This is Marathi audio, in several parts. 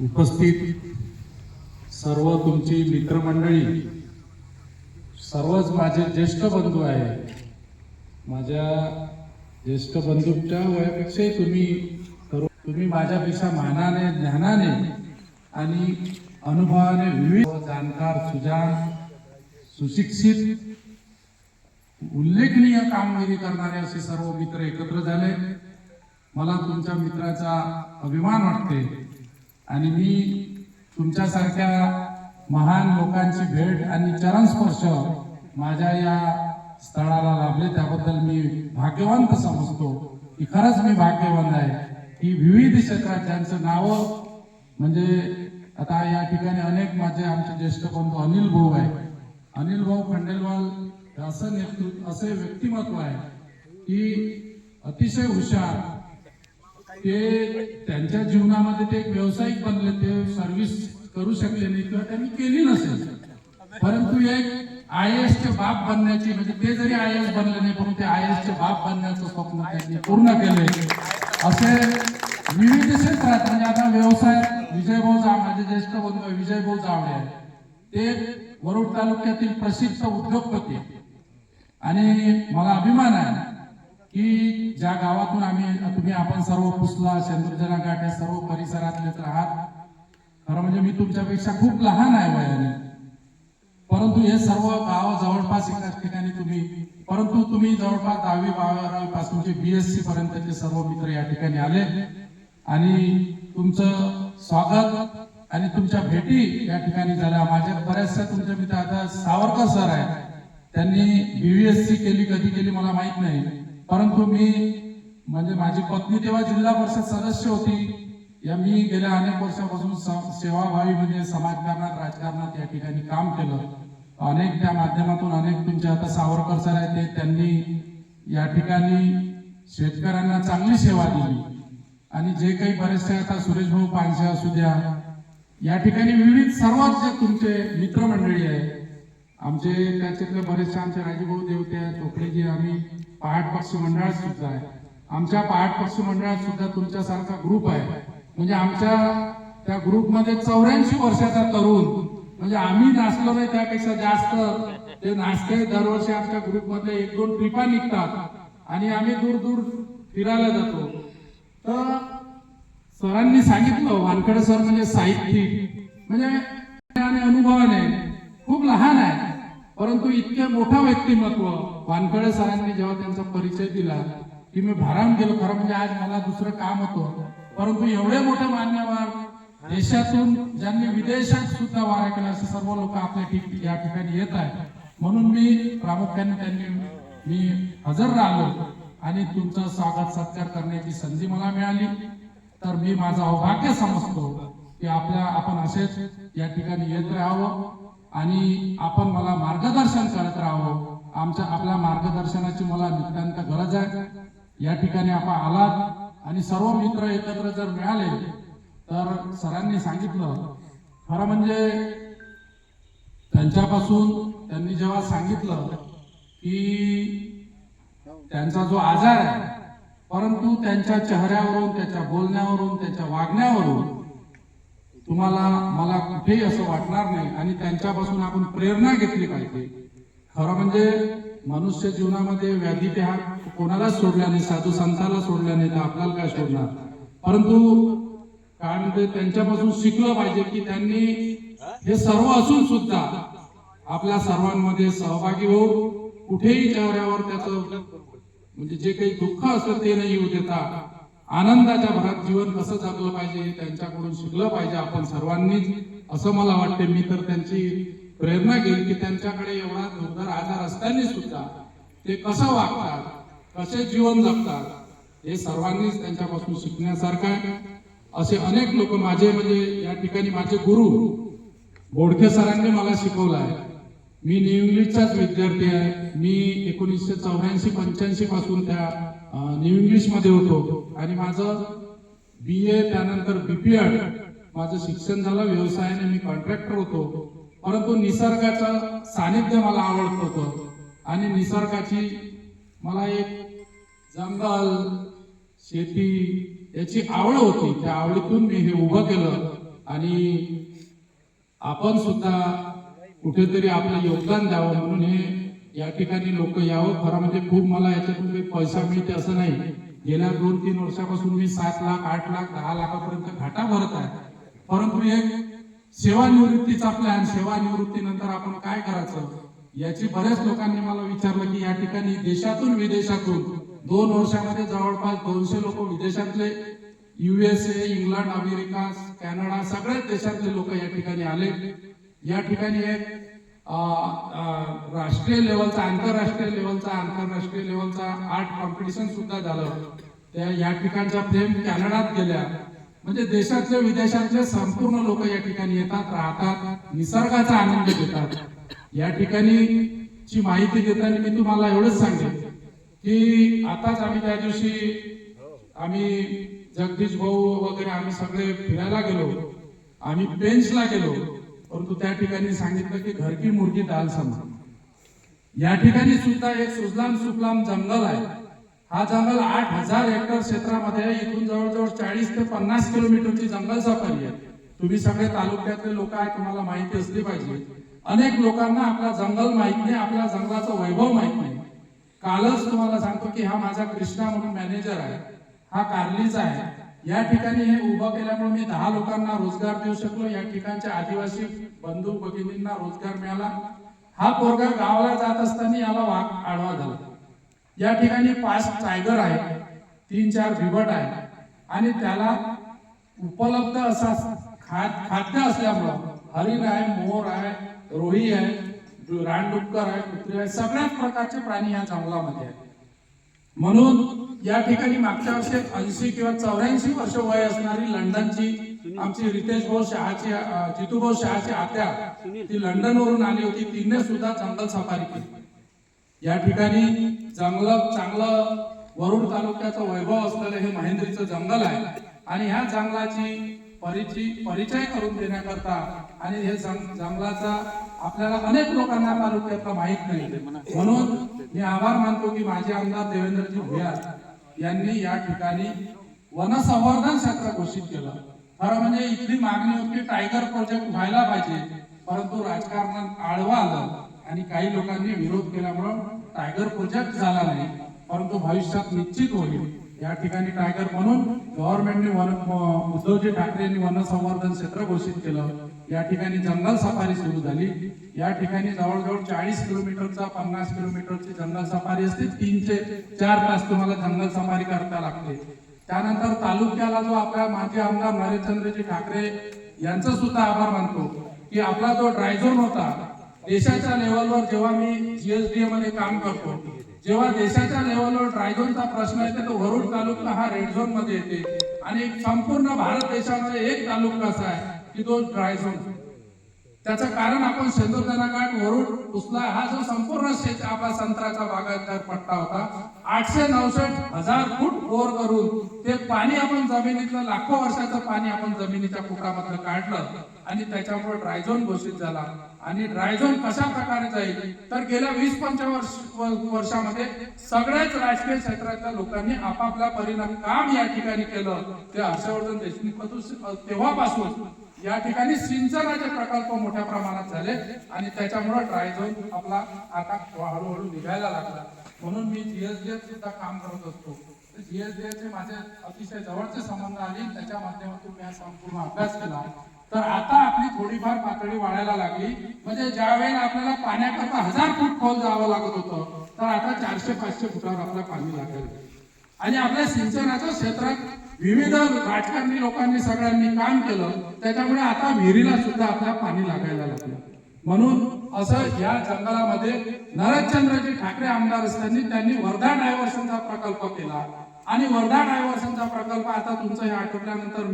उपस्थित सर्व तुमची मित्रमंडळी, सर्वच माझे ज्येष्ठ बंधू आहे. माझ्या ज्येष्ठ बंधूंच्या वयापेक्षाही तुम्ही माझ्यापेक्षा मानाने, ज्ञानाने आणि अनुभवाने विविध जाणकार, सुजाण, सुशिक्षित, उल्लेखनीय कामगिरी करणारे असे सर्व मित्र एकत्र झाले. मला तुमच्या मित्राचा अभिमान वाटते आणि मी तुमच्यासारख्या महान लोकांची भेट आणि चरणस्पर्श माझ्या या स्थळाला लाभले त्याबद्दल मी भाग्यवंत समजतो की खरंच मी भाग्यवान आहे की विविध क्षेत्रात ज्यांचं नाव म्हणजे आता या ठिकाणी अनेक माझे आमचे ज्येष्ठ बंधू अनिल भाऊ आहे. अनिल भाऊ खंडेलवाल असे व्यक्तिमत्व आहे की अतिशय हुशार. ते त्यांच्या जीवनामध्ये ते एक व्यावसायिक बनले, ते सर्व्हिस करू शकले नाही किंवा त्यांनी केली नसेल, परंतु एक IAS चे बाप बनण्याची, म्हणजे ते जरी IAS बनले नाही परंतु ते IAS चे बाप बनण्याचं स्वप्न त्यांनी पूर्ण केले. असे विविध क्षेत्रात म्हणजे आता व्यवसायात विजयभाऊ माझे ज्येष्ठ बंधू विजयभाऊ जावळे आहे, ते वरुड तालुक्यातील प्रसिद्ध उद्योगपती आणि मला अभिमान आहे की ज्या गावातून आपण सर्व पुसला, शेंदुर्जना घाट या सर्व परिसरातलेच आहात. खरं म्हणजे मी तुमच्यापेक्षा खूप लहान आहे वयाने, परंतु हे सर्व गाव जवळपास एकाच ठिकाणी परंतु तुम्ही जवळपास 10वी-12वी पासूनचे BSc पर्यंतचे सर्व मित्र या ठिकाणी आले आणि तुमचं स्वागत आणि तुमच्या भेटी या ठिकाणी झाल्या. माझ्या बऱ्याचशा तुमच्या मित्र, आता सावरकर सर आहे, त्यांनी BVSc कधी केली मला माहित नाही, परंतु मी म्हणजे माझी पत्नी तेव्हा जिल्हा परिषद सदस्य होती. मी गेल्या अनेक वर्षापासून सेवाभावी म्हणजे समाजकारणात, राजकारणात या ठिकाणी काम केलं. अनेक त्या माध्यमातून अनेक तुमचे आता सावरकर सर आहेत, त्यांनी या ठिकाणी शेतकऱ्यांना चांगली सेवा दिली आणि जे काही बरेचसे आता सुरेश भाऊ पानसे असू द्या, या ठिकाणी विविध सर्वच जे तुमचे मित्रमंडळी आहे, आमचे त्याच्यातले बरेचसे आमचे राजूभाऊ देवते, चोपडेजी, आम्ही पहाट पक्षी मंडळात सुद्धा आहे. आमच्या पहाट पक्षी मंडळात सुद्धा तुमच्यासारखा ग्रुप आहे. म्हणजे आमच्या त्या ग्रुपमध्ये 84 वर्षाचा तरुण, म्हणजे आम्ही नाचलो नाही त्यापेक्षा जास्त ते नाचते. दरवर्षी आमच्या ग्रुपमध्ये 1-2 ट्रिपा निघतात आणि आम्ही दूर दूर फिरायला जातो. तर सरांनी सांगितलं, वानखडे सर म्हणजे साहित्यिक, म्हणजे आणि अनुभवाने खूप लहान आहे परंतु इतके मोठं व्यक्तिमत्व. वानखडे सरांनी जेव्हा त्यांचा परिचय दिला की मी भारावून गेलो. खरं म्हणजे आज मला दुसरं काम होतं, परंतु एवढे मोठे मान्यवर देशातून ज्यांनी विदेशात सुद्धा वारा केला असे सर्व लोक आपल्या या ठिकाणी येत आहेत. म्हणून मी प्रामुख्याने मी हजर राहिलो आणि तुमचं स्वागत सत्कार करण्याची संधी मला मिळाली. तर मी माझं अभाग्य समजतो की आपण असेच या ठिकाणी येत राहावं आणि आपण मला मार्गदर्शन करत राहावं. आपल्या मार्गदर्शनाची मला नितांत गरज आहे. या ठिकाणी आपण आलात आणि सर्व मित्र एकत्र जर मिळाले तर सरांनी सांगितलं, खरं म्हणजे त्यांनी जेव्हा सांगितलं की त्यांचा जो आजार आहे, परंतु त्यांच्या चेहऱ्यावरून, त्याच्या बोलण्यावरून, त्याच्या वागण्यावरून मला कुठेही असं वाटणार नाही आणि त्यांच्यापासून आपण प्रेरणा घेतली पाहिजे. खरं म्हणजे मनुष्य जीवनामध्ये व्याधी त्या कोणाला सोडल्या नाही, साधू संताला सोडल्या नाही तर आपल्याला काय सोडणार. परंतु काय म्हणजे त्यांच्यापासून शिकलं पाहिजे की त्यांनी हे सर्व असून सुद्धा आपल्या सर्वांमध्ये सहभागी होऊन कुठेही चेहऱ्यावर त्याचं म्हणजे जे काही दुःख असतं ते नाही येऊ देता आनंदाच्या भरात जीवन कसं जगलं पाहिजे त्यांच्याकडून शिकलं पाहिजे आपण सर्वांनीच, असं मला वाटते. मी तर त्यांची प्रेरणा घेईल की त्यांच्याकडे एवढा दुर्धर आजार असताना सुद्धा ते कसं वागतात, कसे जीवन जगतात, हे सर्वांनीच त्यांच्यापासून शिकण्यासारखं आहे. असे अनेक लोक म्हणजे या ठिकाणी माझे गुरु बोडके सरांनी मला शिकवलं आहे. मी न्यू इंग्लिशचाच विद्यार्थी आहे. मी 1984-85 पासून त्या न्यू इंग्लिश मध्ये होतो आणि माझं BA त्यानंतर BPEd माझं शिक्षण झालं. व्यवसायाने मी कॉन्ट्रॅक्टर होतो, परंतु निसर्गाचं सानिध्य मला आवडत होतं आणि निसर्गाची मला एक जंगल, शेती याची आवड होती. त्या आवडीतून मी हे उभं केलं आणि आपण सुद्धा कुठेतरी आपलं योगदान द्यावं म्हणून हे या ठिकाणी लोक यावं. खरं म्हणजे खूप मला याच्यातून काही पैसा मिळते असं नाही. गेल्या 2-3 वर्षापासून मी 7 लाख 8 लाख 10 लाखापर्यंत घाटा भरत आहे. परंतु एक सेवानिवृत्तीचा प्लॅन, सेवानिवृत्तीनंतर आपण काय करायचं याची बऱ्याच लोकांनी मला विचारलं की या ठिकाणी देशातून विदेशातून 2 वर्षामध्ये जवळपास 200 लोक विदेशातले, USA, इंग्लंड, अमेरिका, कॅनडा सगळ्याच देशातले लोक या ठिकाणी आले. या ठिकाणी एक राष्ट्रीय लेवलचा, आंतरराष्ट्रीय लेवलचा आर्ट कॉम्पिटिशन सुद्धा झालं. त्या या ठिकाणच्या फ्रेम कॅनडात गेल्या. म्हणजे देशातले विदेशातले संपूर्ण लोक या ठिकाणी येतात, राहतात, निसर्गाचा आनंद घेतात. या ठिकाणी ची माहिती देताना मी तुम्हाला एवढंच सांगेन की आताच आम्ही त्या दिवशी जगदीश भाऊ वगैरे आम्ही सगळे फिरायला गेलो, आम्ही पेंचला गेलो. परंतु त्या ठिकाणी सांगितलं की घर की मुर्गी दाल समजा. या ठिकाणी सुद्धा एक सुजलाम सुफलाम जंगल आहे. हा जंगल 8000 हेक्टर क्षेत्रामध्ये आहे. इथून जवळजवळ 40 ते 50 किलोमीटरची जंगल सफारी आहे. तुम्ही सगळे तालुक्यातले लोक आहे, तुम्हाला माहिती असली पाहिजे. अनेक लोकांना आपला जंगल माहित नाही, आपल्या जंगलाचा वैभव माहित नाही. कालच तुम्हाला सांगतो की हा माझा कृष्णा म्हणून मॅनेजर आहे, हा कार्लीचा आहे. या ठिकाणी हे उभं केल्यामुळे मी 10 लोकांना रोजगार देऊ शकलो. या ठिकाणच्या आदिवासी बंधू भगिनींना रोजगार मिळाला. हा पोरगा गावाला जात असताना याला वाघ आडवा झाला. या ठिकाणी 5 टायगर आहे, 3-4 बिबट आहे आणि त्याला उपलब्ध असा खाद्य असल्यामुळं हरिण आहे, मोर आहे, रोही आहे, रानडुक्कर आहे, कुत्री आहे, सगळ्याच प्रकारचे प्राणी या जंगलामध्ये आहेत. म्हणून या ठिकाणी मागच्या वर्षी 80 किंवा 84 वर्ष वय असणारी लंडनची आमची रितेश भाऊ शहाची, जितू भाऊ शहाची आत्या, ती लंडन वरून आली होती. तिने सुद्धा जंगल सफारी केली. या ठिकाणी चांगलं वरुड तालुक्याचं वैभव असलेलं हे महेंद्रीचं जंगल आहे आणि ह्या जंगलाची परिचय करून देण्याकरता आणि हे जंगलाचा आपल्याला अनेक लोकांना तालुक्यातला माहित नाही. म्हणून मी आभार मानतो की माझे आमदार देवेंद्रजी भुयार यांनी या ठिकाणी वनसंवर्धन क्षेत्र घोषित केलं. खरं म्हणजे इथली मागणी होती टायगर प्रोजेक्ट व्हायला पाहिजे, परंतु राजकारणात आडवा आलं आणि काही लोकांनी विरोध केल्यामुळे टायगर प्रोजेक्ट झाला नाही. परंतु भविष्यात निश्चित होईल. या ठिकाणी टायगर म्हणून गव्हर्नमेंटने उद्धवजी ठाकरे यांनी वनसंवर्धन क्षेत्र घोषित केलं. या ठिकाणी जंगल सफारी सुरू झाली. या ठिकाणी जवळजवळ 40 किलोमीटरचा 50 किलोमीटरची जंगल सफारी असते. 3 ते 4 तास तुम्हाला जंगल सफारी करता लागते. त्यानंतर तालुक्याला जो आपला माजी आमदार नरेंद्रजी ठाकरे यांचा सुद्धा आभार मानतो की आपला जो ड्राय झोन होता देशाच्या लेवलवर, जेव्हा मी GSDA मध्ये काम करतो, जेव्हा देशाच्या लेवलवर ड्राय झोनचा प्रश्न येतो तो वरुड तालुका हा रेड झोन मध्ये येते. आणि संपूर्ण भारत देशामध्ये एक तालुका असा आहे की तो ड्राय झोन. त्याचं कारण आपण सिंधुदुर्ग घाट, वरुड, उस्ला हा जो संपूर्ण आपला संत्र्याचा बागायतदार पट्टा होता, 800-900 हजार फूट बोर करून ते पाणी आपण जमिनीतलं लाखो वर्षाचं पाणी आपण जमिनीच्या पोटामधलं काढलं आणि त्याच्यामुळे ड्रायझोन घोषित झाला. आणि ड्रायझोन कशा प्रकारे जाईल तर गेल्या 20-25 वर्षामध्ये सगळ्याच राजकीय क्षेत्रातल्या लोकांनी आपापल्या परिणाम काम या ठिकाणी केलं. ते हर्षवर्धन देशमुख तेव्हापासून या ठिकाणी सिंचनाचे प्रकल्प मोठ्या प्रमाणात झाले आणि त्याच्यामुळे ड्रायझोन आपला आता हळूहळू निघायला लागला. म्हणून मी GSDA सुद्धा काम करत असतो. GSDA चे माझे अतिशय जवळचे संबंध आले, त्याच्या माध्यमातून मी हा संपूर्ण अभ्यास केला. तर आता आपली थोडीफार पातळी वाढायला लागली. म्हणजे ज्या वेळेला आपल्याला पाण्याकरता 1000 फूट खोल जावं लागत होतं, तर आता 400-500 फुटावर आपल्याला पाणी लागेल. आणि आपल्या सिंचनाच्या क्षेत्रात विविध राजकारणी लोकांनी सगळ्यांनी काम केलं, त्याच्यामुळे आता विहिरीला सुद्धा आपल्याला पाणी लागायला लागलं. म्हणून असं या जंगलामध्ये नरेंद्रजी ठाकरे आमदार असताना त्यांनी वर्धा डायव्हर्शनचा प्रकल्प केला. आणि वर्धा डायव्हर्शनचा प्रकल्प आता तुमचं हे आटोपल्यानंतर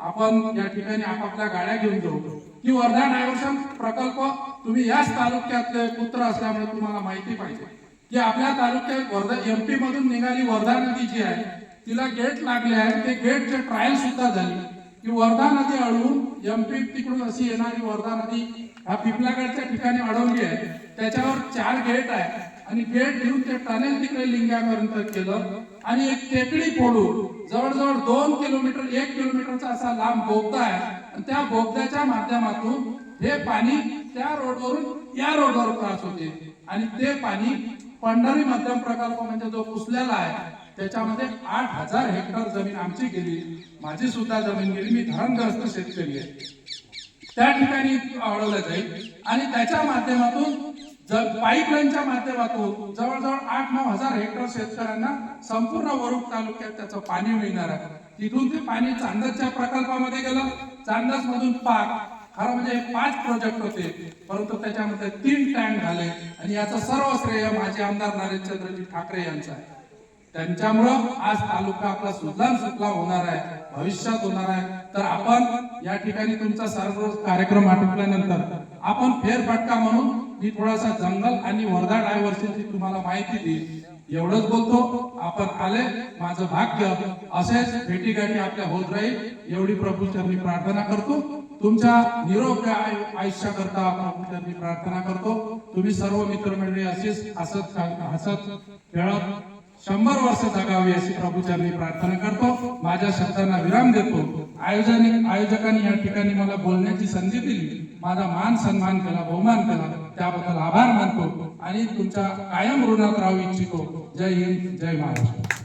आपण या ठिकाणी आपापल्या गाड्या घेऊन जाऊ की वर्धा डायव्हर्शन प्रकल्प तुम्ही याच तालुक्यातले पुत्र असल्यामुळे तुम्हाला माहिती पाहिजे की आपल्या तालुक्यात वर्धा MP मधून निघाली वर्धा नदी जी आहे तिला गेट लागले आहे. ते गेटचे ट्रायल सुद्धा झाली की वर्धा नदी अडवून MP तिकडून अशी येणारी वर्धा नदी ह्या पिपलागडच्या ठिकाणी अडवली आहे. त्याच्यावर 4 गेट आहे आणि गेट घेऊन ते टनेल तिकडे लिंग्यापर्यंत केलं आणि एक टेकडी फोडू, जवळजवळ 2 किलोमीटर 1 किलोमीटरचा असा लांब बोगदा आहे आणि त्या बोगद्याच्या माध्यमातून हे पाणी त्या रोडवरून या रोडवर क्रॉस होते आणि ते पाणी पंढरी मध्यम प्रकल्प म्हणजे जो पुसलेला आहे त्याच्यामध्ये 8,000 हेक्टर जमीन आमची गेली, माझी सुद्धा जमीन गेली, मी धरणग्रस्त शेतकरी आहे, त्या ठिकाणी अडवलं जाईल आणि त्याच्या माध्यमातून पाईपलाईनच्या माध्यमातून जवळजवळ 8-9 हजार हेक्टर शेतकऱ्यांना संपूर्ण वरुड तालुक्यात त्याचं पाणी मिळणार आहे. तिथून ते पाणी चांदसच्या प्रकल्पामध्ये गेलं, चांदस मधून पाक, खरं म्हणजे 5 प्रोजेक्ट होते परंतु त्याच्यामध्ये 3 टँक झाले आणि याचं सर्व श्रेय माझे आमदार नरेंद्रजी ठाकरे यांचं आहे. त्यांच्यामुळं आज तालुका आपला सुजलाम सुफलाम होणार आहे, भविष्यात होणार आहे. तर आपण या ठिकाणी तुमचा सर्व कार्यक्रम आटोपल्यानंतर आपण फेरफटका म्हणून मी थोडासा जंगल आणि वर्धा डायव्हर्सिटी तुम्हाला माहिती दिली, एवढंच बोलतो. आपण आले, माझं भाग्य. असेच भेटीगाठी आपल्या होत राहील एवढी प्रभू चरणी प्रार्थना करतो. तुमच्या निरोगी आयुष्याकरता प्रभू चरणी प्रार्थना करतो. तुम्ही सर्व मित्रमंडळी अशीच हसत खेळत 100 वर्ष जगावी अशी प्रभू चरणी प्रार्थना करतो. माझ्या शब्दांना विराम देतो. आयोजकांनी या ठिकाणी मला बोलण्याची संधी दिली, माझा मान सन्मान केला, बहुमान केला, त्याबद्दल आभार मानतो आणि तुमच्या कायम ऋणात राहू इच्छितो. जय हिंद, जय महाराष्ट्र.